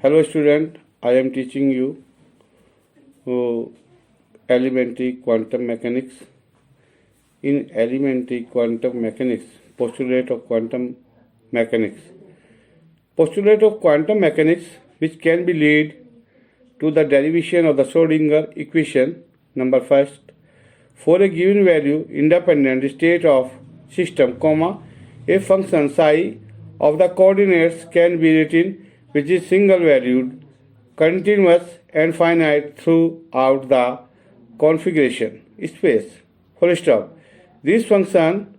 Hello student, I am teaching you elementary quantum mechanics. In elementary quantum mechanics, postulate of quantum mechanics. Postulate of quantum mechanics which can be led to the derivation of the Schrodinger equation number first for a given value independent state of system, a function psi of the coordinates can be written which is single valued, continuous and finite throughout the configuration space. Full stop. This function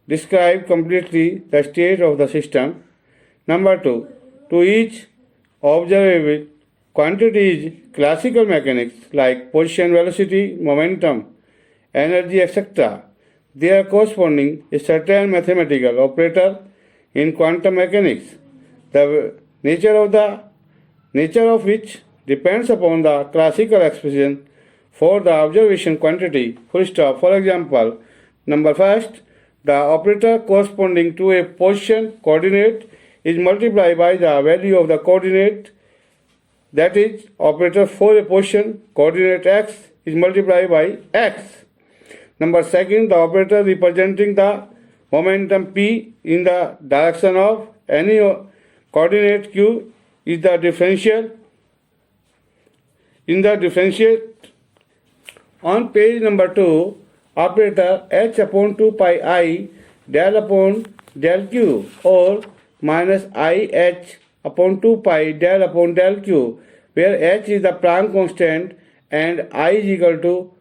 describes completely the state of the system. Number 2. To each observable quantity is classical mechanics like position, velocity, momentum, energy, etc. They are corresponding a certain mathematical operator in quantum mechanics. The nature of which depends upon the classical expression for the observation quantity. Full stop. For example, number first, the operator corresponding to a position coordinate is multiplied by the value of the coordinate, that is, operator for a position coordinate x is multiplied by x. Number second, the operator representing the momentum p in the direction of any coordinate q is the differential. In the differentiate on page number 2, operator h upon 2 pi I del upon del q or minus I h upon 2 pi del upon del q, where h is the Planck constant and I is equal to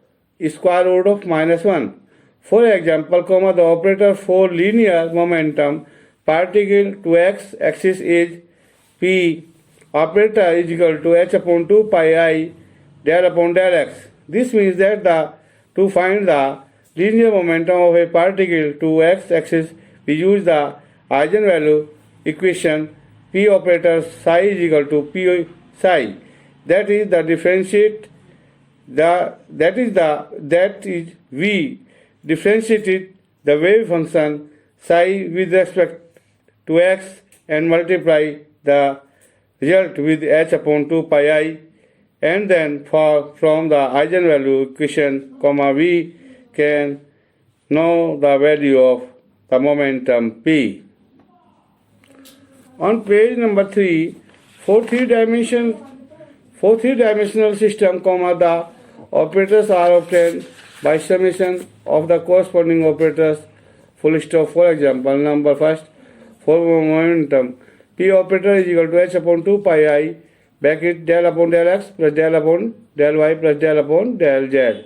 square root of minus 1. For example, the operator for linear momentum particle to x axis is p operator is equal to h upon 2 pi I del upon del x. This means that to find the linear momentum of a particle to x axis, we use the eigenvalue equation p operator psi is equal to p psi. That is the differentiate. We differentiated the wave function psi with respect to x and multiply the result with h upon 2 pi I, and then from the eigenvalue equation, we can know the value of the momentum p. On page number 3, for three-dimensional system, the operators are obtained by summation of the corresponding operators. Full stop. For example, number first, for momentum, p operator is equal to h upon 2 pi I bracket del upon del x plus del upon del y plus del upon del z.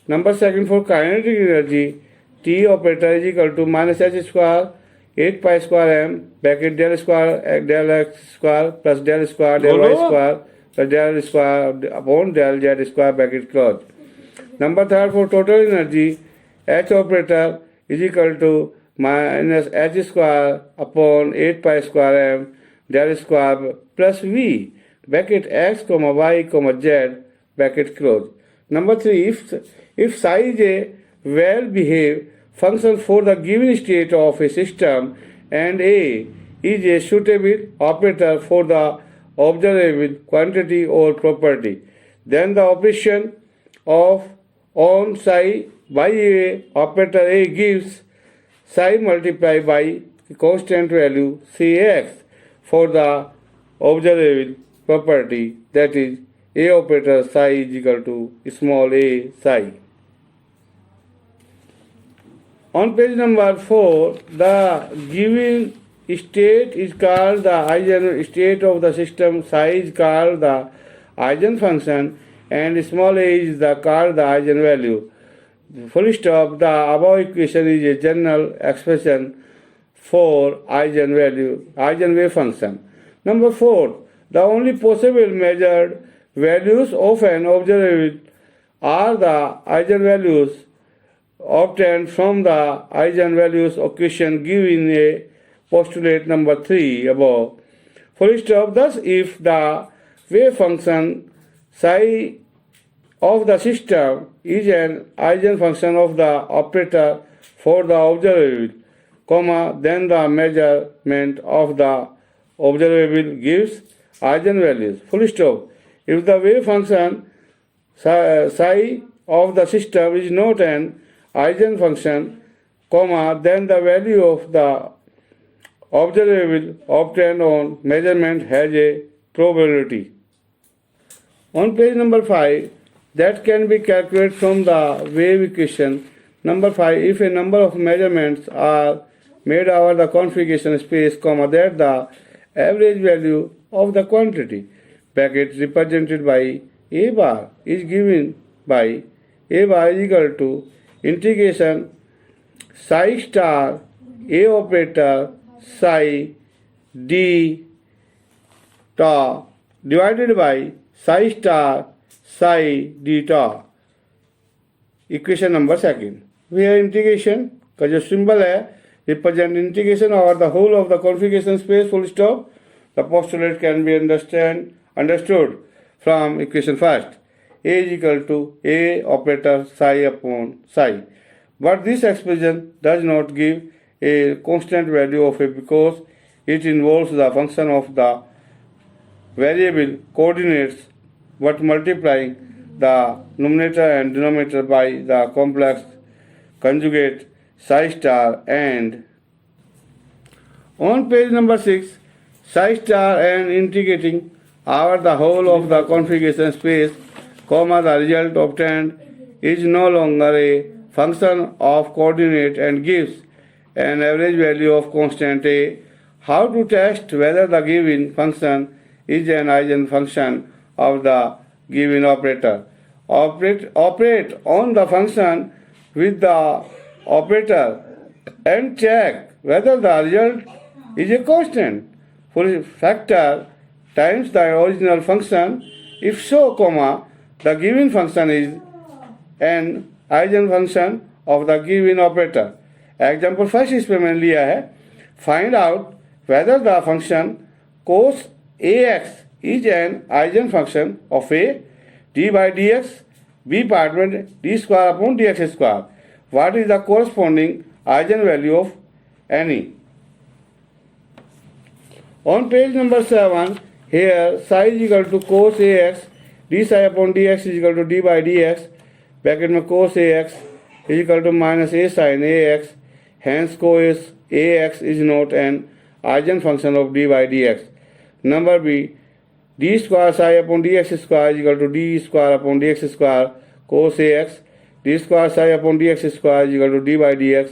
Number second, for kinetic energy, t operator is equal to minus h square 8 pi square m bracket del square del x square plus del square del y square plus del square upon del z square bracket close. Number third, for total energy, h operator is equal to minus h square upon 8 pi square m del square plus v bracket x, y, z bracket close. Number 3, if psi is a well-behaved function for the given state of a system and a is a suitable operator for the observable quantity or property, then the operation of on psi by a operator a gives psi multiplied by constant value cx for the observable property, that is, a operator psi is equal to small a psi. On page number 4, the given state is called the eigen state of the system, psi is called the eigenfunction, and small a is called the eigenvalue. Full stop. The above equation is a general expression for eigenwave function. Number 4, the only possible measured values of an observable are the eigenvalues obtained from the eigenvalues equation given a postulate number 3 above. Full stop. Thus, if the wave function psi of the system is an eigenfunction of the operator for the observable, then the measurement of the observable gives eigenvalues. Full stop. If the wave function psi of the system is not an eigenfunction, comma, then the value of the observable obtained on measurement has a probability. On page number 5, that can be calculated from the wave equation. Number 5, if a number of measurements are made over the configuration space, comma, that the average value of the quantity bracket represented by a bar is given by a bar is equal to integration psi star a operator psi d tau divided by psi star psi d tau. Equation number second, where integration का जो symbol है represent integration over the whole of the configuration space full stop. The postulate can be understood from equation first. A is equal to A operator psi upon psi. But this expression does not give a constant value of A because it involves the function of the variable coordinates but multiplying the numerator and denominator by the complex conjugate psi star and. On page number 6, psi star and integrating over the whole of the configuration space, comma, the result obtained is no longer a function of coordinate and gives an average value of constant A. How to test whether the given function is an eigenfunction of the given operator? Operate on the function with the operator and check whether the result is a constant full factor times the original function. If so, comma, the given function is an eigenfunction of the given operator. Example first इसमें मैंने लिया है, find out whether the function cos ax is an eigenfunction of a d by dx, b part में d square upon dx square. What is the corresponding eigenvalue of any? On page number 7, here psi is equal to cos ax, d psi upon dx is equal to d by dx, bracket में cos ax is equal to minus a sin ax, hence cos ax is not an eigenfunction of d by dx. Number B, d square psi upon dx square is equal to d square upon dx square cos ax, d square psi upon dx square is equal to d by dx,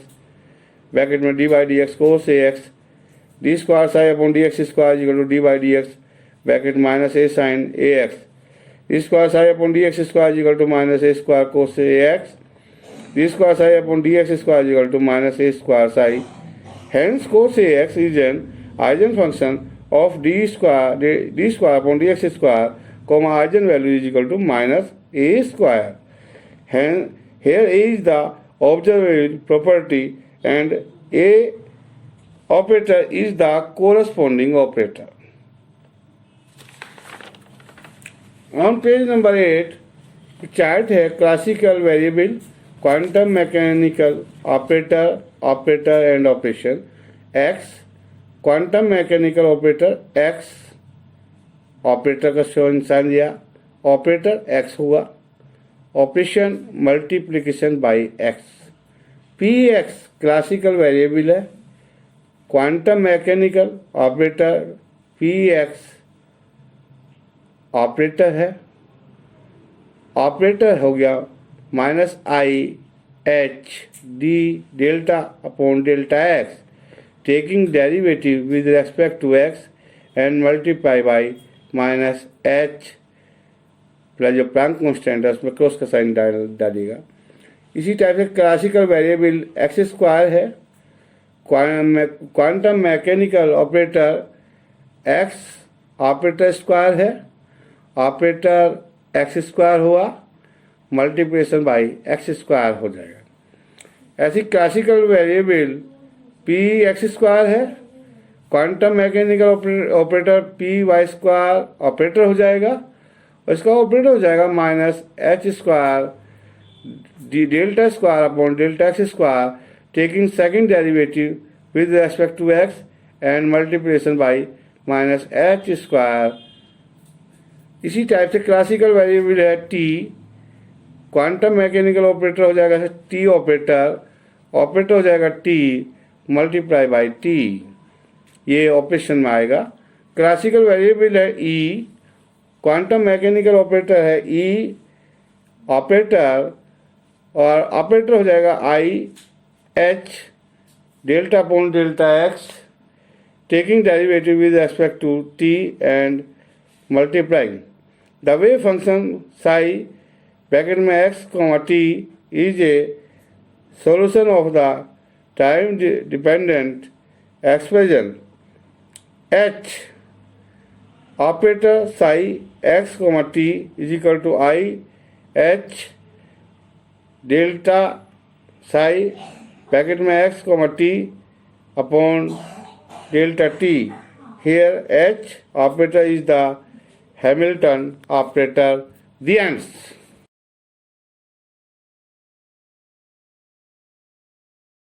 bracket में d by dx cos ax, d square psi upon dx square is equal to d by dx, bracket minus a sin ax, d square psi upon dx square is equal to minus a square cos ax, d square psi upon dx square is equal to minus a square psi. Hence cos ax is an eigenfunction of d square upon dx square, comma, eigenvalue is equal to minus a square. Hence here is the observable property and a operator is the corresponding operator. On page number 8, chart है classical variable, quantum mechanical operator and operation X, quantum mechanical operator X, operator का शो इंसान दिया, operator X हुआ, operation multiplication by X. P X classical variable है, quantum mechanical operator P X operator है, operator हो गया minus I H D delta upon delta X, taking derivative with respect to X and multiply by minus H plus जो Planck constant है उसमें cross का sign डालिएगा. इसी type से क्लासिकल वेरिएबल एक्स स्क्वायर है, quantum mechanical operator X operator square है, operator X square हुआ, मल्टीप्लिकेशन बाई एक्स स्क्वायर हो जाएगा. ऐसी classical variable P X square है, quantum mechanical operator P Y square operator हो जाएगा और इसका ऑपरेटर हो जाएगा minus H square D delta square upon delta X square, taking second derivative with respect to X and multiplication by minus H square इसी type से classical variable है T, quantum mechanical operator हो जाएगा T operator, operator हो जाएगा T multiply by T, ये operation में आएगा। क्लासिकल वेरिएबल है ई, क्वांटम मैकेनिकल ऑपरेटर है ई ऑपरेटर, और ऑपरेटर हो जाएगा I H delta upon delta x, taking derivative with respect to t and multiplying. The wave function psi bracket में x t is a solution of the time dependent expression h operator psi x t is equal to I h delta psi bracket में x t upon delta t. Here h operator is the Hamilton operator. The ends.